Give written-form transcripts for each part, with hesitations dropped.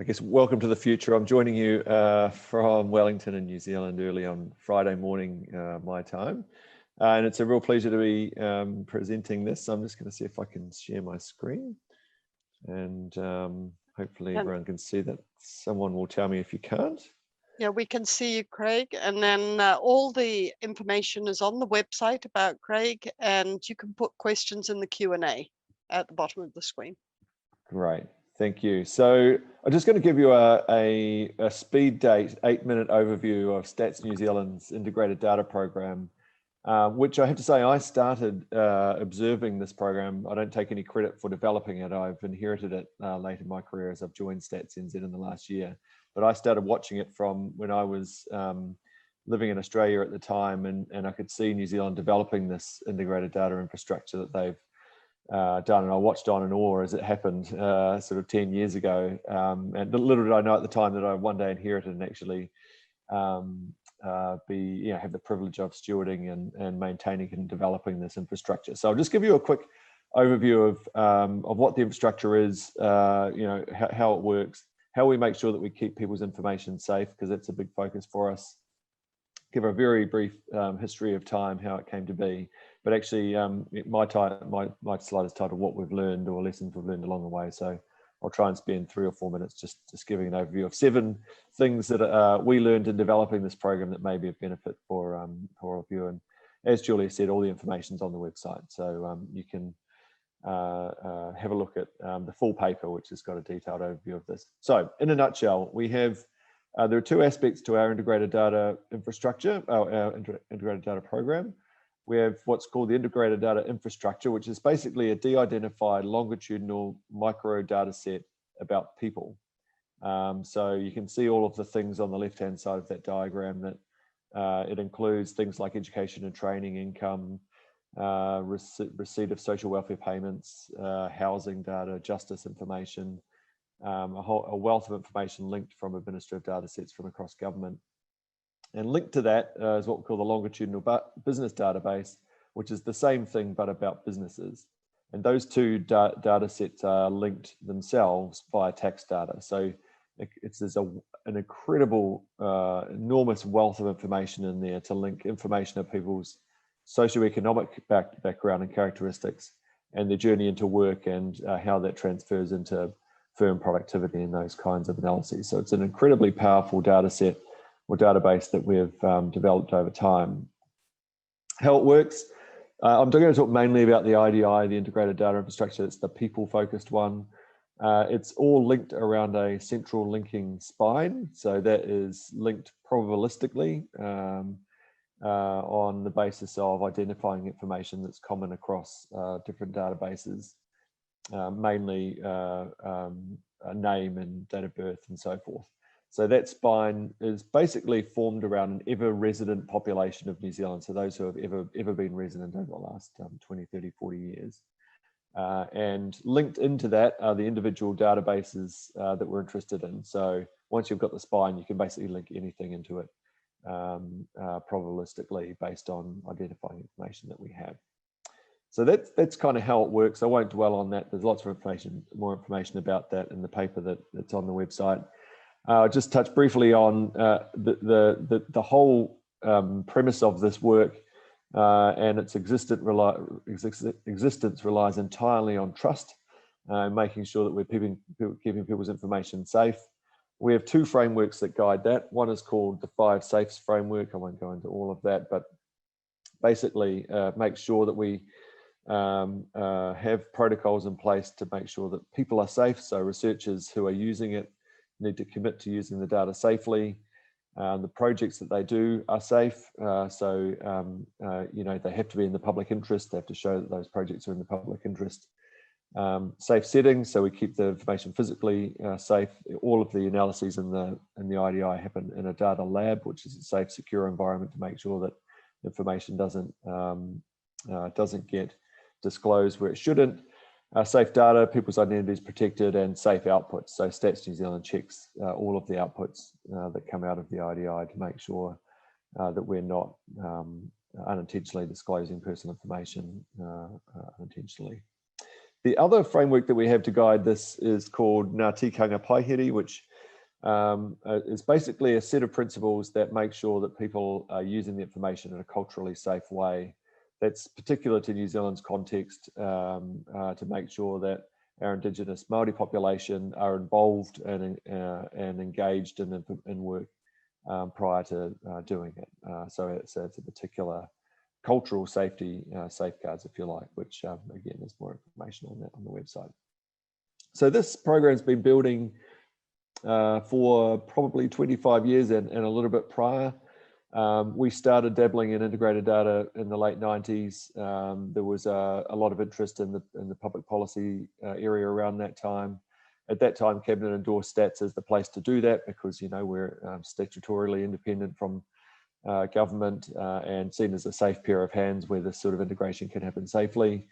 I guess welcome to the future. I'm joining you from Wellington in New Zealand early on Friday morning, my time. And it's a real pleasure to be presenting this. I'm just going to see if I can share my screen. And hopefully everyone can see that. Someone will tell me if you can't. Yeah, we can see you, Craig. And then all the information is on the website about Craig, and you can put questions in the Q&A at the bottom of the screen. Great. Thank you. So I'm just going to give you a speed date 8-minute overview of Stats New Zealand's integrated data program, which I have to say I started observing this program. I don't take any credit for developing it. I've inherited it late in my career as I've joined Stats NZ in the last year. But I started watching it from when I was living in Australia at the time, and I could see New Zealand developing this integrated data infrastructure that they've done, and I watched on in awe as it happened sort of 10 years ago. And little did I know at the time that I one day inherited and actually have the privilege of stewarding and maintaining and developing this infrastructure. So I'll just give you a quick overview of what the infrastructure is, how it works, how we make sure that we keep people's information safe, because that's a big focus for us. Give a very brief history of time, how it came to be. But actually, my slide is titled "What We've Learned" or "Lessons We've Learned Along the Way." So I'll try and spend 3 or 4 minutes just giving an overview of 7 things that we learned in developing this program that may be of benefit for all of you. And as Julia said, all the information's on the website, so you can have a look at the full paper, which has got a detailed overview of this. So in a nutshell, we have there are 2 aspects to our integrated data infrastructure, our integrated data program. We have what's called the integrated data infrastructure, which is basically a de-identified longitudinal micro data set about people. So you can see all of the things on the left-hand side of that diagram that it includes things like education and training, income, receipt of social welfare payments, housing data, justice information, a wealth of information linked from administrative data sets from across government. And linked to that is what we call the longitudinal business database, which is the same thing but about businesses. And those 2 data sets are linked themselves via tax data. So there's an incredible, enormous wealth of information in there to link information of people's socioeconomic background and characteristics and their journey into work and how that transfers into firm productivity and those kinds of analyses. So it's an incredibly powerful data set or database that we've developed over time. How it works, I'm going to talk mainly about the IDI, the integrated data infrastructure. It's the people-focused one. It's all linked around a central linking spine. So that is linked probabilistically on the basis of identifying information that's common across different databases, mainly a name and date of birth and so forth. So that spine is basically formed around an ever-resident population of New Zealand. So those who have ever been resident over the last 20, 30, 40 years. And linked into that are the individual databases that we're interested in. So once you've got the spine, you can basically link anything into it probabilistically based on identifying information that we have. So that's kind of how it works. I won't dwell on that. There's lots of more information about that in the paper that's on the website. I'll just touch briefly on the whole premise of this work and its existence relies entirely on trust, making sure that we're keeping people's information safe. We have 2 frameworks that guide that. One is called the 5 Safes framework. I won't go into all of that, but basically make sure that we have protocols in place to make sure that people are safe. So researchers who are using it need to commit to using the data safely. The projects that they do are safe. They have to be in the public interest. They have to show that those projects are in the public interest. Safe settings, so we keep the information physically safe. All of the analyses in the IDI happen in a data lab, which is a safe, secure environment to make sure that information doesn't get disclosed where it shouldn't. Safe data, people's identity is protected, and safe outputs. So Stats New Zealand checks all of the outputs that come out of the IDI to make sure that we're not unintentionally disclosing personal information unintentionally. The other framework that we have to guide this is called Ngā Tikanga Paihiri, which It's basically a set of principles that make sure that people are using the information in a culturally safe way. That's particular to New Zealand's context, to make sure that our Indigenous Māori population are involved and engaged in work prior to doing it. So it's a particular cultural safety safeguards, if you like, which again, there's more information on that on the website. So this program's been building for probably 25 years and a little bit prior. We started dabbling in integrated data in the late 90s. There was a lot of interest in the public policy area around that time. At that time, Cabinet endorsed stats as the place to do that because, you know, we're statutorily independent from government and seen as a safe pair of hands where this sort of integration can happen safely.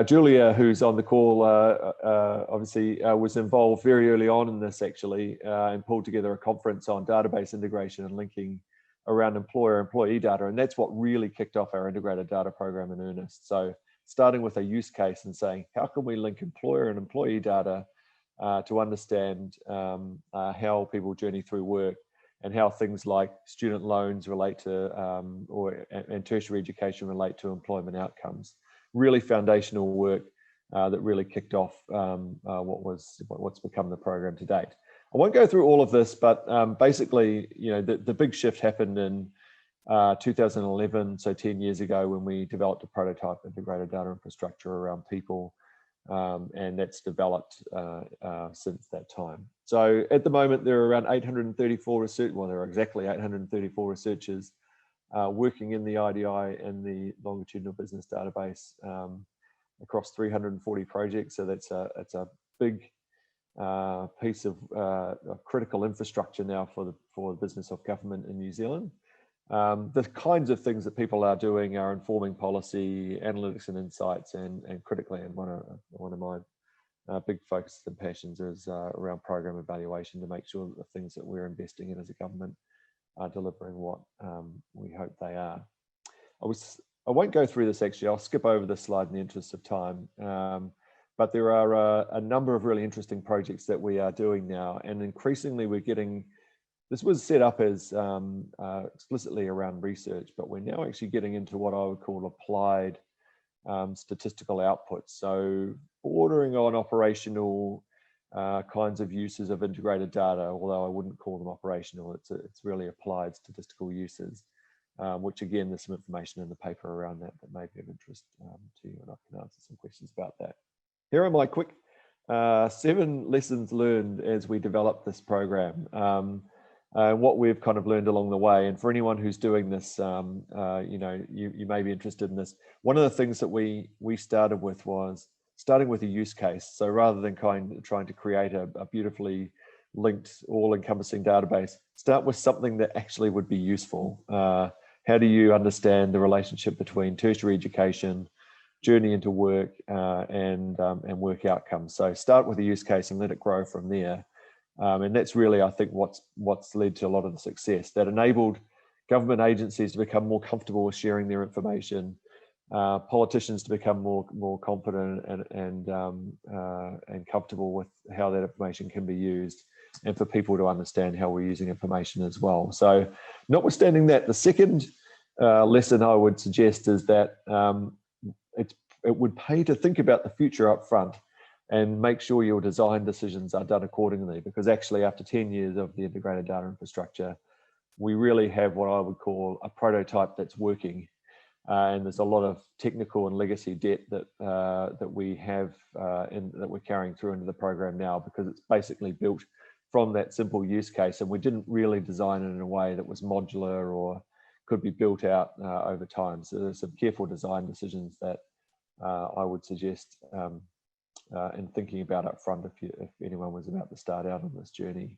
Julia, who's on the call, obviously was involved very early on in this actually, and pulled together a conference on database integration and linking around employer-employee data, and that's what really kicked off our integrated data program in earnest. So starting with a use case and saying, how can we link employer and employee data to understand how people journey through work and how things like student loans relate to, and tertiary education relate to employment outcomes. Really foundational work that really kicked off what's become the program to date. I won't go through all of this, but basically, you know, the big shift happened in 2011, so 10 years ago, when we developed a prototype integrated data infrastructure around people, and that's developed since that time. So at the moment, there are around 834 there are exactly 834 researchers working in the IDI and the longitudinal business database across 340 projects. So that's a big piece of critical infrastructure now for the business of government in New Zealand. The kinds of things that people are doing are informing policy, analytics and insights, and critically, and one of my big focuses and passions is around program evaluation to make sure that the things that we're investing in as a government are delivering what we hope they are. I won't go through this actually, I'll skip over this slide in the interest of time, but there are a number of really interesting projects that we are doing now, and increasingly we're getting, this was set up as explicitly around research, but we're now actually getting into what I would call applied statistical outputs. So bordering on operational kinds of uses of integrated data, although I wouldn't call them operational, it's really applied statistical uses, which again, there's some information in the paper around that may be of interest to you, and I can answer some questions about that. Here are my quick 7 lessons learned as we developed this program, what we've kind of learned along the way. And for anyone who's doing this, you know, you may be interested in this. One of the things that we started with was starting with a use case. So rather than trying to create a beautifully linked, all-encompassing database, start with something that actually would be useful. How do you understand the relationship between tertiary education, journey into work, and work outcomes? So start with a use case and let it grow from there. And that's really, I think, what's led to a lot of the success that enabled government agencies to become more comfortable with sharing their information, politicians to become more confident and comfortable with how that information can be used, and for people to understand how we're using information as well. So notwithstanding that, the second lesson I would suggest is that it would pay to think about the future up front and make sure your design decisions are done accordingly, because actually after 10 years of the integrated data infrastructure, we really have what I would call a prototype that's working. And there's a lot of technical and legacy debt that we have that we're carrying through into the program now, because it's basically built from that simple use case, and we didn't really design it in a way that was modular or could be built out over time. So there's some careful design decisions that I would suggest in thinking about up front if anyone was about to start out on this journey.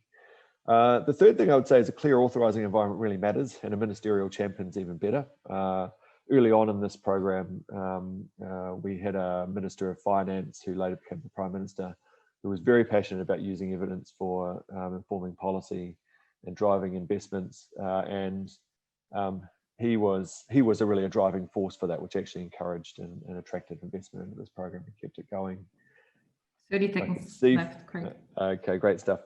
The third thing I would say is a clear authorizing environment really matters, and a ministerial champion's even better. Early on in this program, we had a Minister of Finance who later became the Prime Minister, who was very passionate about using evidence for informing policy and driving investments. He was really a driving force for that, which actually encouraged and attracted investment into this program and kept it going. 30 seconds Steve, left, Craig. Okay, great stuff.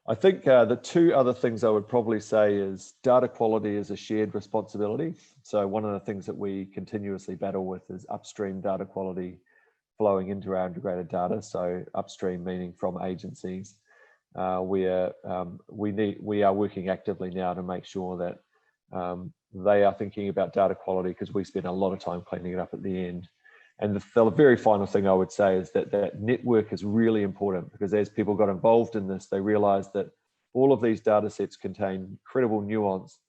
I think the two other things I would probably say is data quality is a shared responsibility. So one of the things that we continuously battle with is upstream data quality flowing into our integrated data. So upstream meaning from agencies. We are working actively now to make sure that they are thinking about data quality, because we spend a lot of time cleaning it up at the end. And the very final thing I would say is that network is really important, because as people got involved in this, they realized that all of these data sets contain incredible nuance,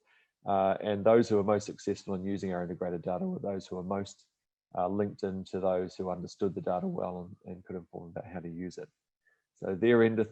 and those who are most successful in using our integrated data were those who are most linked into those who understood the data well and could inform about how to use it. So their end of